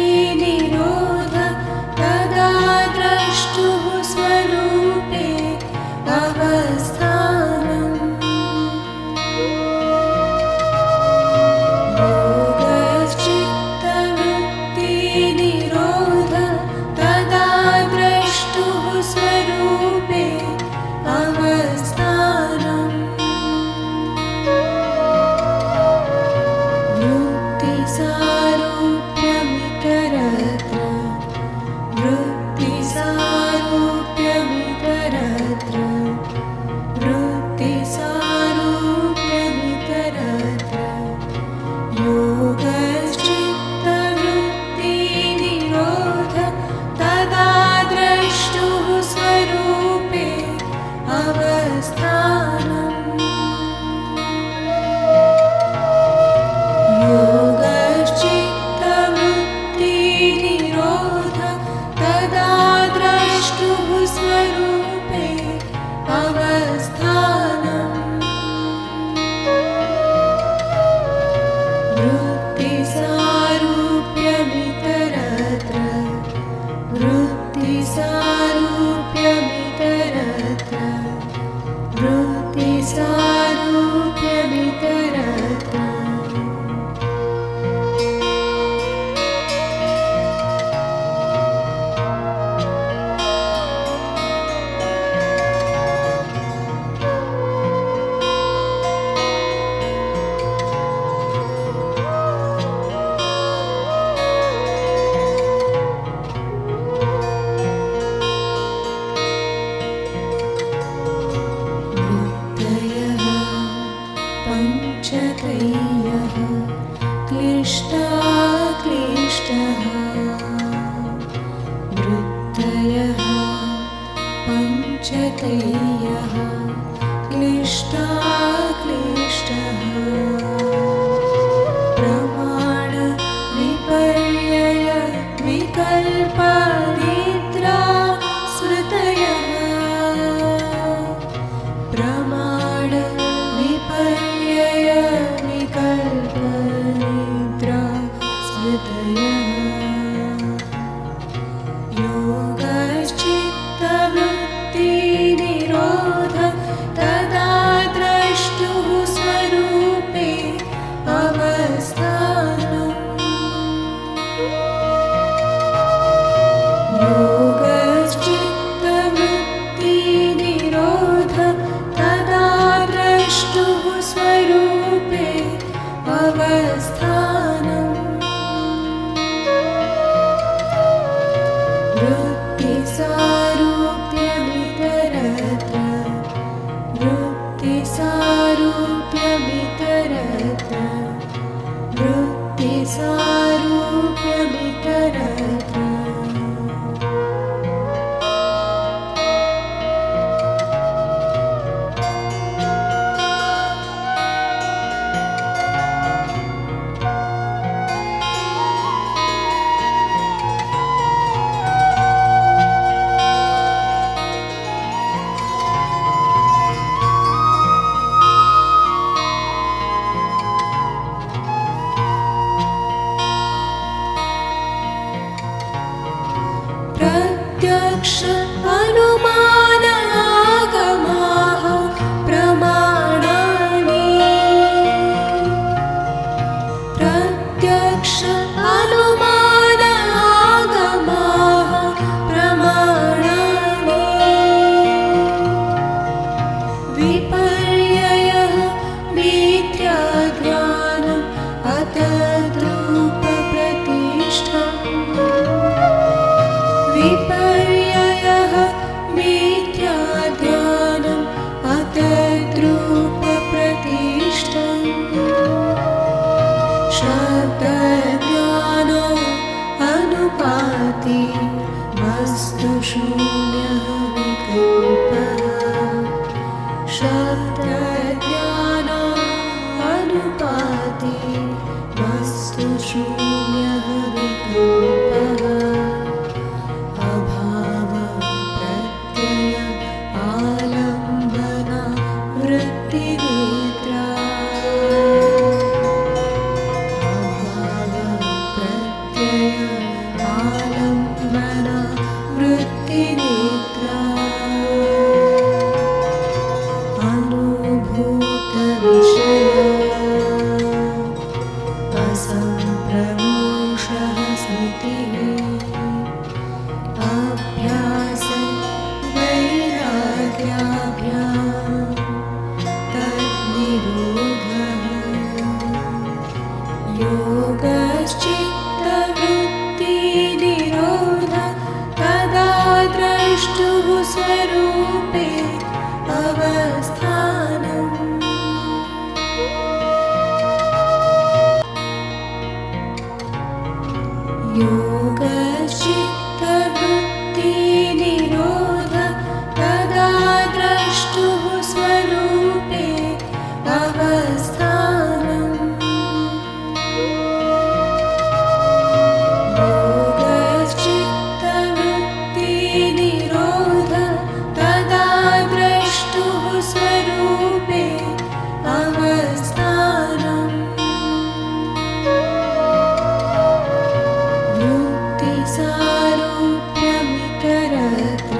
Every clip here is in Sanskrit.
योगश्चित्तवृत्तिनिरोध तदा द्रष्टुः स्वरूपे अवस्थानम् योगश्चित्तवृत्तिनिरोध तदा द्रष्टुः स्वरूपे अवस्थानम् वृत्तिसारूप्यमितरत्र वृत्तिसारूप्यमितरत्र वृत्तिसारूप्यमितरत्र योगश्चित्तवृत्तिनिरोध तदा द्रष्टुः स्वरूपे अवस्थानम् योगश्चित्तवृत्तिनिरोध तदा द्रष्टुः स्वरूपे अवस्थानम् वृत्तिसारूप्यमितरत्र वृत्तिसारूप्यमितरत्र वृत्तिसारूप्यमितरत्र वृत्तयः पञ्चकय्यः क्लिष्टाक्लिष्टः वृत्तयः पञ्चकय्यः क्लिष्टाक्लिष्टः प्रमाण विपर्यय विकल्पनिद्रा स्मृतयः प्रमाण विपर्यय विकल्पनिद्रा स्मृतयः योगश्चित्तवृत्तिनिरोध तदा द्रष्टुः स्वरूपे अवस्थानम् योगश्चित्तवृत्तिनिरोध तदा द्रष्टुः स्वरूपे अवस्थानम् वृत्तिसारूप्यमितरत्र वृत्तिसारूप्यमितरत्र वृत्तिसारूप्यमितरत्र प्रत्यक्ष अनुमानागमाः प्रमाणानि प्रत्यक्ष अनुमानागमाः प्रमाणानि विपर्ययः मिथ्याज्ञानम् अतद्रूपप्रतिष्ठम् विपर्ययः मिथ्याज्ञानम् अतद्रूपप्रतिष्ठम् शब्दज्ञानो अनुपाति वस्तुशून्यः विकल्पः शब्दज्ञानो अनुपाति वस्तुशून्यः विकल्पः अभाव प्रत्यय शुचिः अभ्यास वैराग्याभ्याम् तद्निरोधः योगश्चित्तवृत्तिनिरोधः तदा द्रष्टुः स्वरूपे अवस्थानम् योगश्चित्तवृत्तिनिरोधः तदा द्रष्टुः स्वरूपे अवस्थानम् योगश्चित्तवृत्तिनिरोधः तदा द्रष्टुः स्वरूपे अवस्थानम् वृत्तिसारूप्यमितरत्र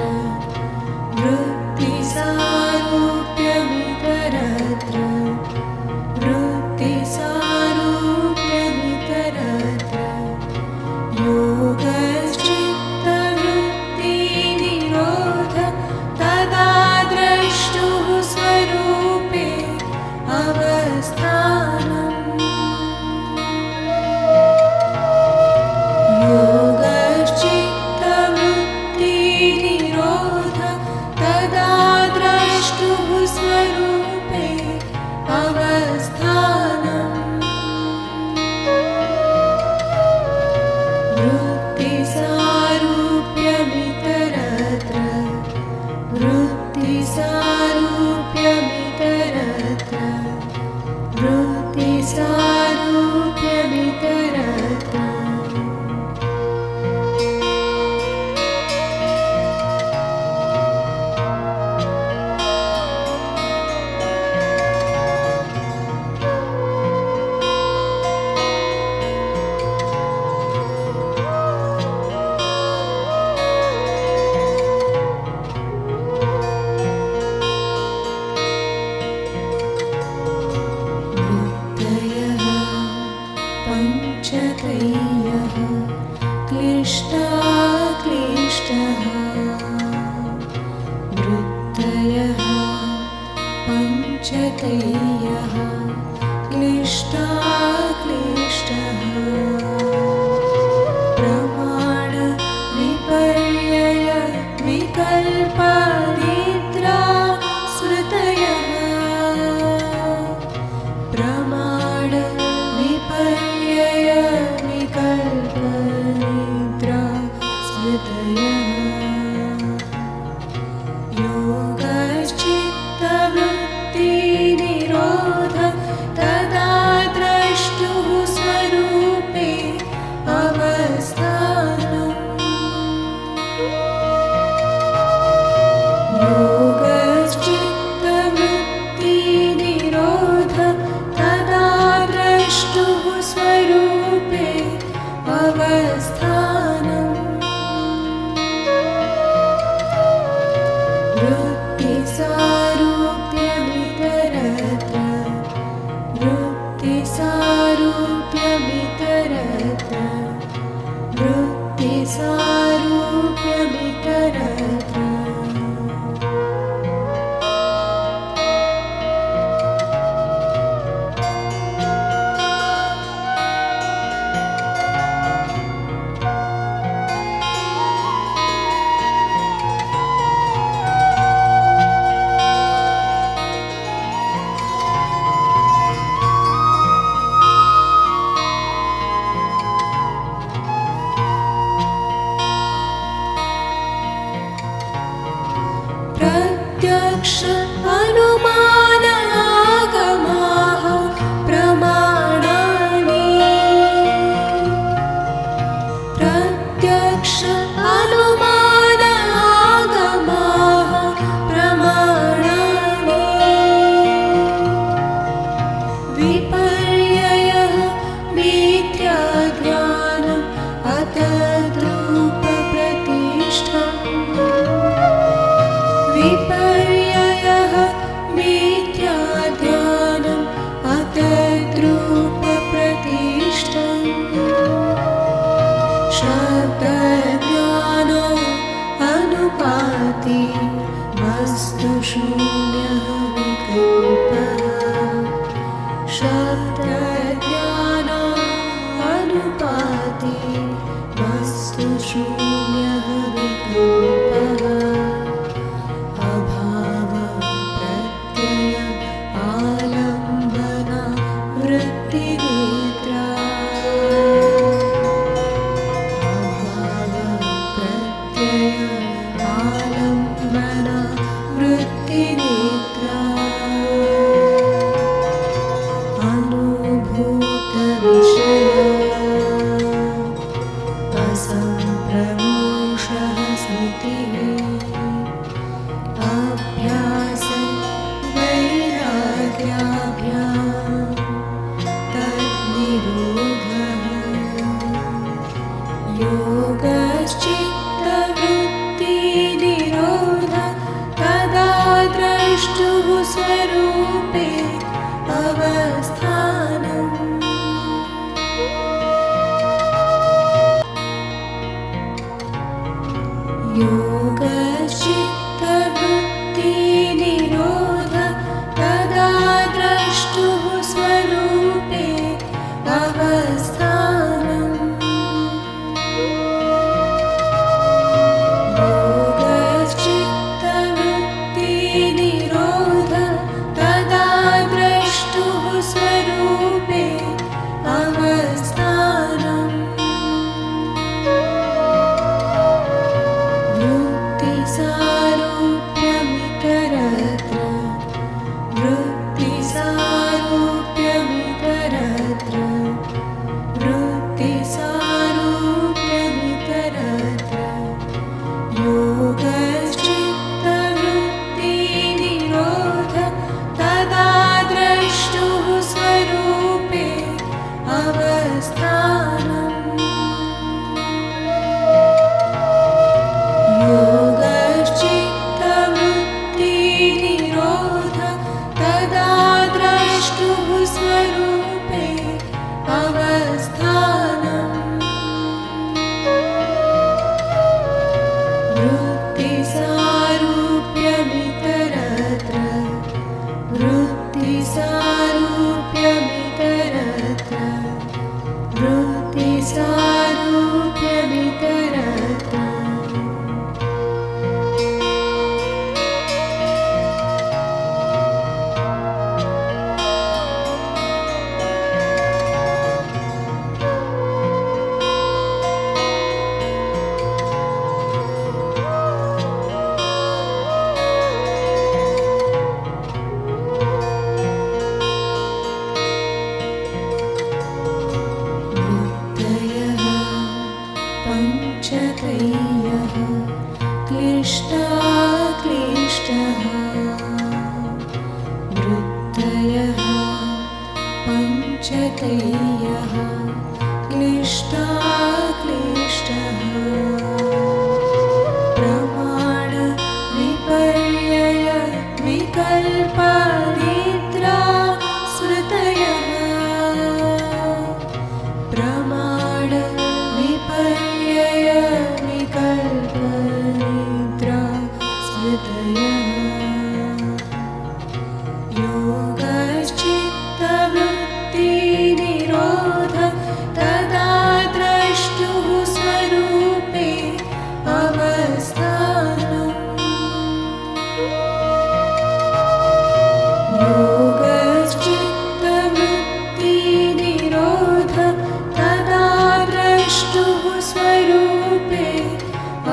वृत्तिसारूप्यमितरत्र वृत्तिसारूप्यमितरत्र योगश्चित्तवृत्तिनिरोधः तदा द्रष्टुः स्वरूपे अवस्थानम् योगश्चित्तवृत्तिनिरोधः तदा द्रष्टुः स्वरूपे अवस्थानम् वृत्तिसारूप्यमितरत्र वृत्तिसारूप्यमितरत्र वृत्तिसारूप्यमितरत्र वृत्तयः पञ्चतयः क्लिष्टाक्लिष्टः वृत्तयः पञ्चतयः क्लिष्टाक्लिष्टः प्रमाणविपर्यय विकल्पनिद्रा स्मृतयः प्रमाणविपर्यय विकल्पनिद्रा स्मृतयः योगश्चित्तवृत्तिनिरोधः तदा द्रष्टुः स्वरूपे अवस्थानम् योगश्चित्तवृत्तिनिरोधः तदा द्रष्टुः स्वरूपे अवस्थानम् वृत्तिसारूप्यमितरत्र वृत्तिसारूप्यमितरत्र वृत्तिसारूप्यमितरत्र प्रत्यक्ष अनुमानागमाः प्रमाणानि प्रत्यक्ष अनुमानागमाः प्रमाणानि विपर्ययः मिथ्याज्ञानम् अतद्रूपप्रतिष्ठम् विपर्ययः मिथ्याज्ञानम् अतद्रूपप्रतिष्ठम् वस्तु शून्यः विकल्पः शब्दज्ञानानुपाति वस्तु शून्यः विकल्पः अभाव प्रत्यय आलम्बना वृत्तिनेत्रा अभाव प्रत्यय आलम्बना वृत्तिनेत्रा अनुभूतविषया असम्प्रमोषः स्मृतिः अभ्यास वैराग्याभ्याम् तद्निरोधः योगश्चित्तवृत्तिनिरोधः तदा द्रष्टुः स्वरूपे अवस्थानम् योगश्चित्तवृत्तिनिरोधः तदा द्रष्टुः स्वरूपे अवस्थानम् योगश्चित्तवृत्तिनिरोधः तदा द्रष्टुः स्वरूपे अवस्थानम् वृत्तिसारूप्यमितरत्र वृत्तिसारूप्यमितरत्र वृत्तिसारूप्यमितरत्र योगश्चित्तवृत्तिनिरोधः तदा द्रष्टुः स्वरूपे अवस्थानम् योगश्चित्तवृत्तिनिरोधः तदा द्रष्टुः स्वरूपे अवस्थानम् वृत्तिसारूप्यमितरत्र वृत्तिसारूप्यमितरत्र वृत्तिसारूप्यमितरत्र वृत्तयः पञ्चकय्यः क्लिष्टाक्लिष्टः वृत्तयः पञ्चकय्यः क्लिष्टाक्लिष्टः प्रमाण विपर्यय विकल्पनिद्रा स्मृतयः प्रमाण विपर्यय विकल्पनिद्रा स्मृतयः योगश्चित्तवृत्तिनिरोधः तदा द्रष्टुः स्वरूपे अवस्थानम् योगश्चित्तवृत्तिनिरोधः तदा द्रष्टुः स्वरूपे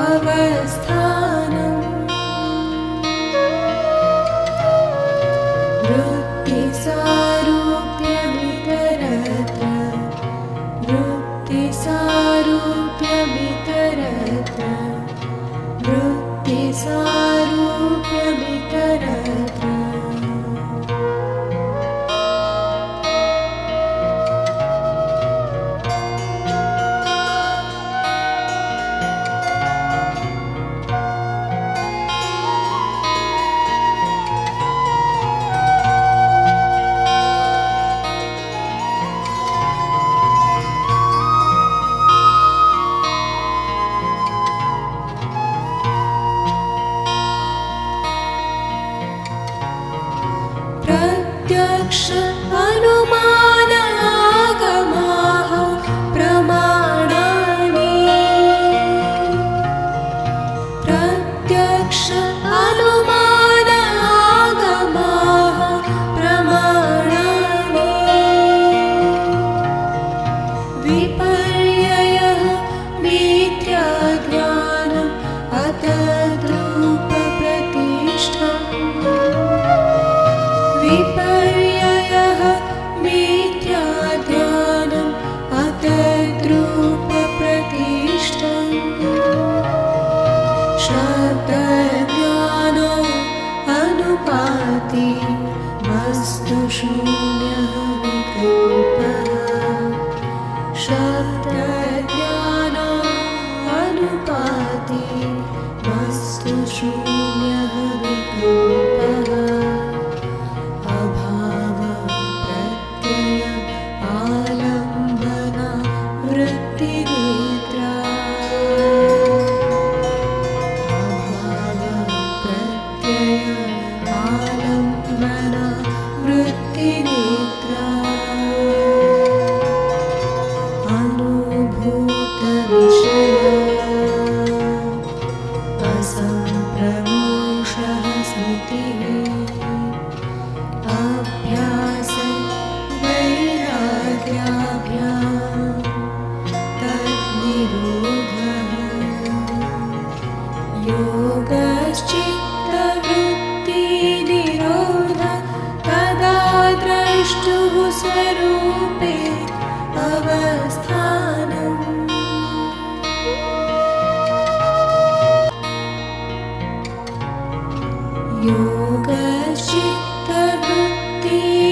अवस्थानम् वृत्तिसारूप्यमितरत्र वृत्तिसारूप्यमितरत्र वृत्तिसारूप्यमितरत्र अनुपाति वस्तु शून्यः विकल्पः शब्दज्ञान अनुपाति वस्तु शून्यः विकल्पः अभाव प्रत्यय आलम्बना वृत्तिनेत्रा अभाव प्रत्यय आलम्बना वृत्तिनेत्रा असम्प्रमोषः स्मृतिः अभ्यास वैराग्याभ्यां तद्निरोधः योगश्चित्तवृत्तिनिरोधः तदा द्रष्टुः स्वरूपे अवस्थानम्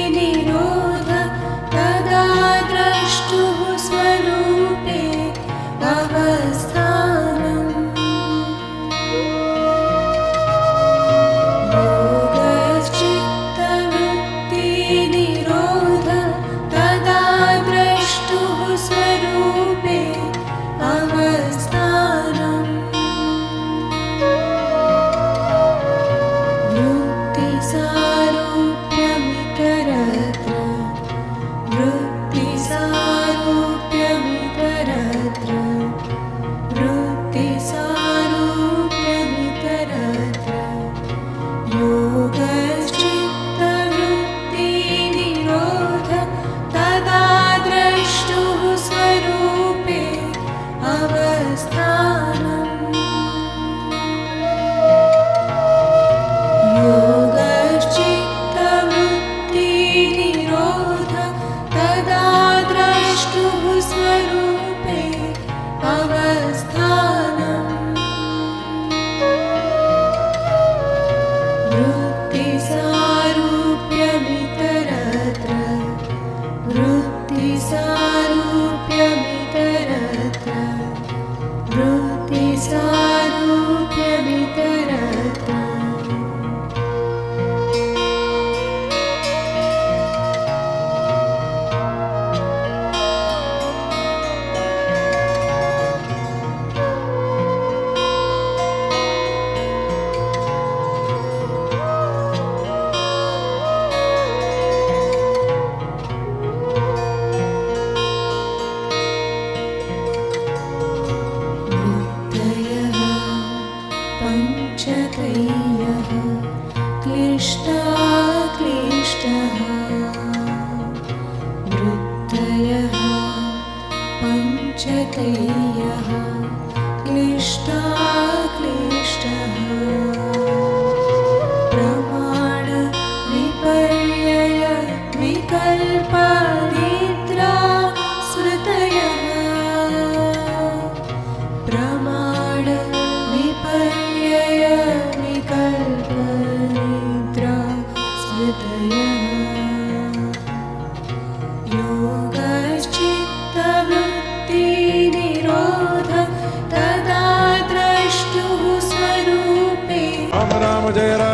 योगश्चित्तवृत्तिनिरोधः तदा द्रष्टुः स्वरूपे अवस्थानम् योगश्चित्तवृत्तिनिरोधः तदा द्रष्टुः स्वरूपे अवस्थानम् वृत्तिसारूप्यमितरत्र वृत्तिसारूप्यमितरत्र वृत्तिसारूप्यमितरत्र योगश्चित्तवृत्तिनिरोधः तदा द्रष्टुः स्वरूपे अवस्थानम् योगश्चित्तवृत्तिनिरोधः तदा द्रष्टुः स्वरूपे अवस्थानम् वृत्तिसारूप्यमितरत्र वृत्तिसारूप्यमितरत्र वृत्तिसारूप्यमितरत्र वृत्तयः पञ्चकय्यः क्लिष्टाक्लिष्टः वृत्तयः पञ्चकय्यः क्लिष्टाक्लिष्टः प्रमाण विपर्यय विकल्पनिद्रा स्मृतयः प्रमाण विपर्यय विकल्पनिद्रा स्मृतयः योगश्चित्तवृत्तिनिरोधः तदा द्रष्टुः स्वरूपे राम राम जय राम